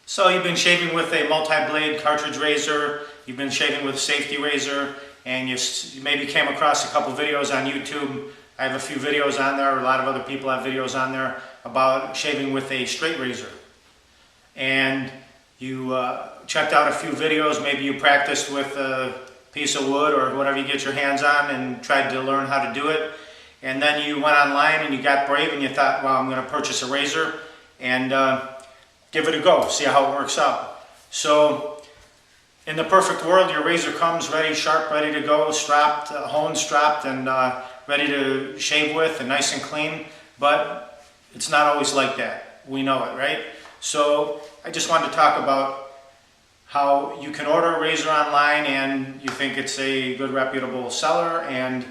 So you've been shaving with a multi-blade cartridge razor, you've been shaving with a safety razor, and you maybe came across a couple videos on YouTube. I have a few videos on there, a lot of other people have videos on there about shaving with a straight razor. And you checked out a few videos, maybe you practiced with a piece of wood or whatever you get your hands on and tried to learn how to do it. And then you went online and you got brave and you thought, well, I'm going to purchase a razor and give it a go, see how it works out. So in the perfect world, your razor comes ready, sharp, ready to go, strapped, hone strapped, and ready to shave with and nice and clean. But it's not always like that. We know it, right? So I just wanted to talk about how you can order a razor online and you think it's a good reputable seller, and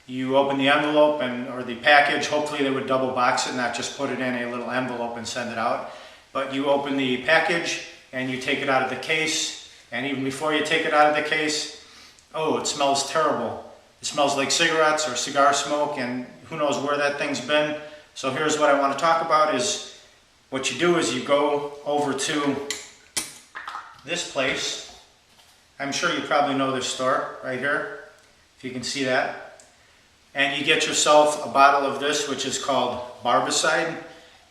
you open the envelope or the package. Hopefully they would double box it, not just put it in a little envelope and send it out. But you open the package and you take it out of the case, and even before you take it out of the case, oh, it smells terrible. It smells like cigarettes or cigar smoke, and who knows where that thing's been. So here's what I want to talk about is what you do is you go over to this place. I'm sure you probably know this store right here, if you can see that. And you get yourself a bottle of this, which is called Barbicide.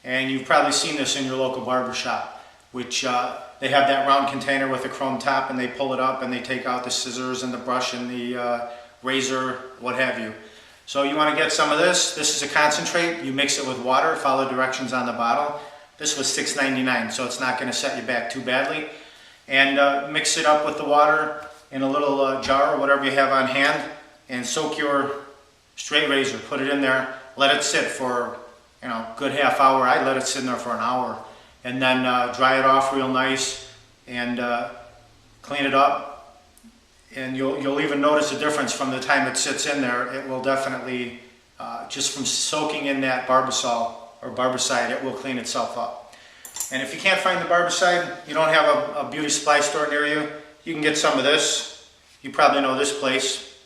And you've probably seen this in your local barber shop, which they have that round container with a chrome top, and they pull it up and they take out the scissors and the brush and the razor, what have you. So you want to get some of this. This is a concentrate. You mix it with water, follow directions on the bottle. This was $6.99, so it's not going to set you back too badly. And mix it up with the water in a little jar or whatever you have on hand, and soak your straight razor. Put it in there, let it sit for good half hour. I let it sit in there for an hour, and then dry it off real nice and clean it up. And you'll even notice a difference from the time it sits in there. It will definitely, just from soaking in that Barbasol or Barbicide, it will clean itself up. And if you can't find the Barbicide, you don't have a beauty supply store near you, you can get some of this. You probably know this place.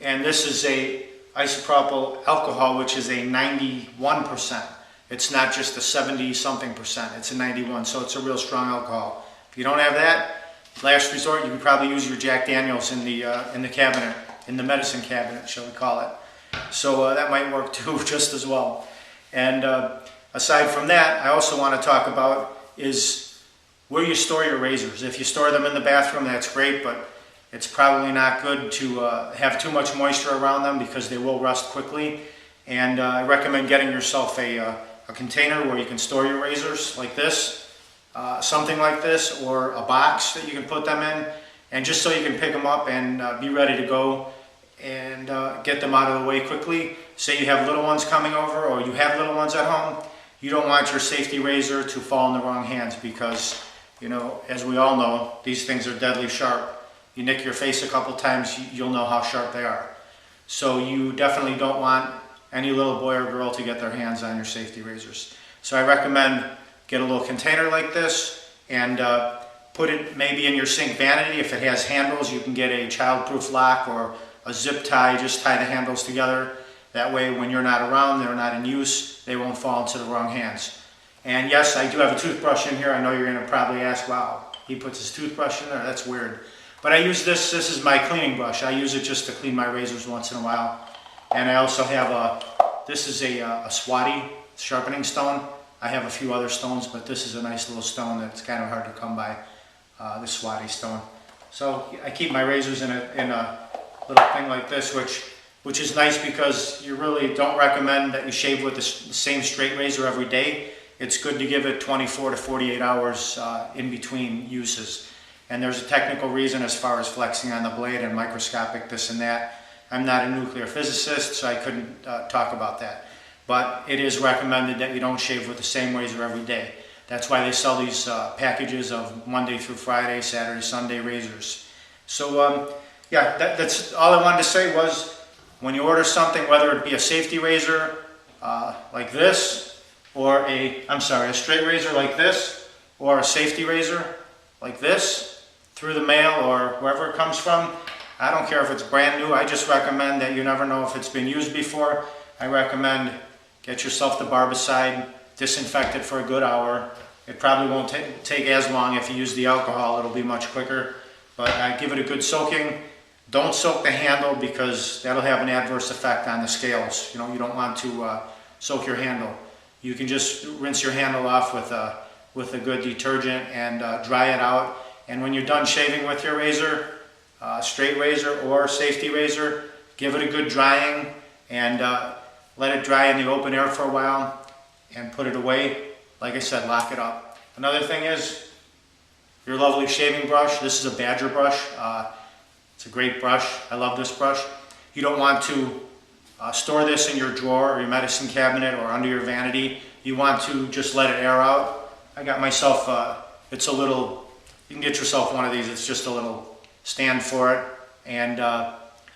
And this is a isopropyl alcohol, which is a 91%. It's not just a 70-something percent, it's a 91, so it's a real strong alcohol. If you don't have that, last resort, you could probably use your Jack Daniels in the cabinet, in the medicine cabinet, shall we call it. So that might work too, just as well. And aside from that, I also want to talk about is where you store your razors. If you store them in the bathroom, that's great, but it's probably not good to have too much moisture around them because they will rust quickly. And I recommend getting yourself a container where you can store your razors, like this, something like this, or a box that you can put them in, and just so you can pick them up and be ready to go and get them out of the way quickly. Say you have little ones coming over, or you have little ones at home, you don't want your safety razor to fall in the wrong hands because, as we all know, these things are deadly sharp. You nick your face a couple times, you'll know how sharp they are. So you definitely don't want any little boy or girl to get their hands on your safety razors. So I recommend get a little container like this and put it maybe in your sink vanity. If it has handles, you can get a childproof lock or a zip tie. Just tie the handles together. That way when you're not around, they're not in use, they won't fall into the wrong hands. And yes, I do have a toothbrush in here. I know you're going to probably ask, wow, he puts his toothbrush in there? That's weird. But I use this is my cleaning brush. I use it just to clean my razors once in a while. And I also have this is a Swati sharpening stone. I have a few other stones, but this is a nice little stone that's kind of hard to come by, the Swati stone. So I keep my razors in a little thing like this, which is nice because you really don't recommend that you shave with the same straight razor every day. It's good to give it 24 to 48 hours in between uses. And there's a technical reason as far as flexing on the blade and microscopic this and that. I'm not a nuclear physicist, so I couldn't talk about that. But it is recommended that you don't shave with the same razor every day. That's why they sell these packages of Monday through Friday, Saturday, Sunday razors. So yeah, that's all I wanted to say was when you order something, whether it be a safety razor like this, or a straight razor like this, or a safety razor like this, through the mail or wherever it comes from, I don't care if it's brand new. I just recommend that you never know if it's been used before. I recommend get yourself the Barbicide, disinfect it for a good hour, It probably won't take as long if you use the alcohol. It'll be much quicker. But give it a good soaking. Don't soak the handle because that'll have an adverse effect on the scales. You don't want to soak your handle. You can just rinse your handle off with a good detergent and dry it out. And when you're done shaving with your razor, straight razor or safety razor, give it a good drying and let it dry in the open air for a while and put it away. Like I said, lock it up. Another thing is your lovely shaving brush. This is a Badger brush. It's a great brush. I love this brush. You don't want to store this in your drawer or your medicine cabinet or under your vanity. You want to just let it air out. I got myself, it's a little, you can get yourself one of these. It's just a little stand for it, and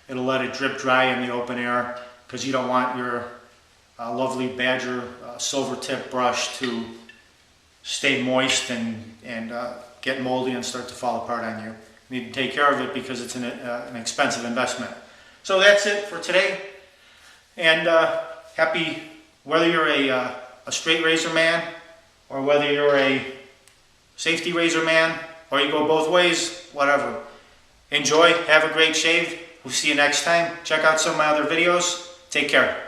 it'll let it drip dry in the open air because you don't want your lovely Badger silver tip brush to stay moist and get moldy and start to fall apart on you. You need to take care of it because it's an expensive investment. So that's it for today. And happy, whether you're a straight razor man or whether you're a safety razor man or you go both ways, whatever. Enjoy, have a great shave. We'll see you next time. Check out some of my other videos. Take care.